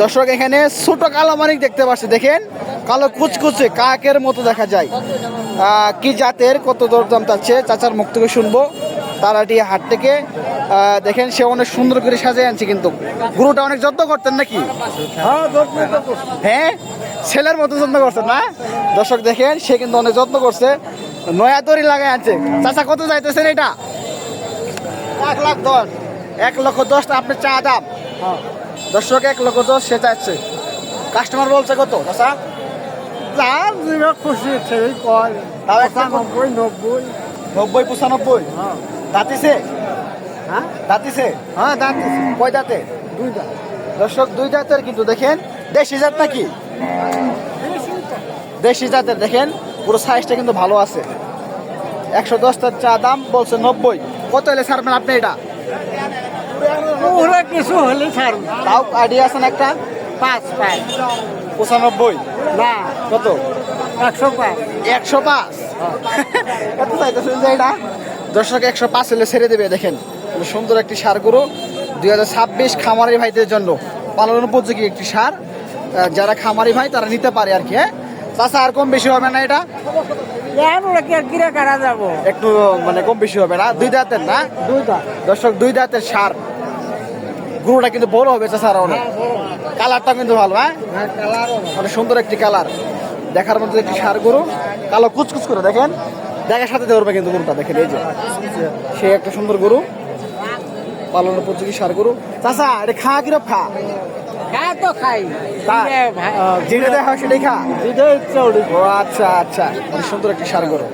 দর্শক এখানে ছোট কালো মানিক দেখতে পাচ্ছি, দেখেন কালো কুচকুচে কাকের মতো দেখা যায়। কি জাতের, কত দরদাম চাচ্ছে চাচার মুখ থেকে শুনবো। তারাটি হাট থেকে দেখেন সে অনেক সুন্দর করে সাজিয়ে আনছে, কিন্তু গরুটা অনেক যত্ন করতেন নাকি? হ্যাঁ, ছেলের মতো যত্ন করছেন না? দর্শক দেখেন সে কিন্তু অনেক যত্ন করছে, নয়া তরি লাগাই আনছে। চাচা কত যাইতেছেন এটা? 1,10,000। 1,10,000 আপনার চা দাম? দর্শক 1,10,000 সে চাচ্ছে। কাস্টমার বলছে কত চাচা? খুশি সেই কয় 95, 90। 90, 95। দাঁতিছে? হ্যাঁ দাঁতিছে? হ্যাঁ দাঁড়িয়েছি কয় দাঁতে? 2 দাঁত। দর্শক 2 দাঁতের, কিন্তু দেখেন দেশি জাত নাকি? দেশি জাতের, দেখেন পুরো সাইজটা কিন্তু ভালো আছে। 110 টার চা দাম বলছে 90। কত হলে ছাড়বেন আপনি এটা? ওরা কিছু হলে ছাড়ব। তাও আইডিয়া আছে না একটা? 5 পায় 95? না, কত? 100 পায়। 105? কত চাইতেছেন যে এটা? দর্শক 105 হলে ছেড়ে দেবে। দেখেন খুব সুন্দর একটি সার গরু, 2026 খামারি ভাইদের জন্য পালন উপযোগী একটি সার। যারা খামারি ভাই তারা নিতে পারে আর কি। হ্যাঁ চাচা, আর কম বেশি হবে না এটা? ওরা কি আর কিরা কারা যাবো? একটু মানে কম বেশি হবে না? 2 দাঁতের না? 2 দাঁত। দর্শক 2 দাঁতের সার গরুটা কিন্তু বড় হবে চাচা, অনেক। কালারটা কিন্তু ভালো। হ্যাঁ, হ্যাঁ কালারও অনেক সুন্দর একটি কালার, দেখার মধ্যে একটি সার গরু, কালো কুচকুচ করে। দেখেন দেখার সাথে ধরবে কিন্তু গরুটা, দেখেন এই যে সে একটা সুন্দর গরু, পালন উপযোগী সার গরু। চাচা এটা খা কিরম খা? হ্যাঁ তো খাই। তাই? যেটা দেখা হয় সেটাই খা? যেটা ইচ্ছা ওটা। ও আচ্ছা আচ্ছা, অনেক সুন্দর একটি সার গরু।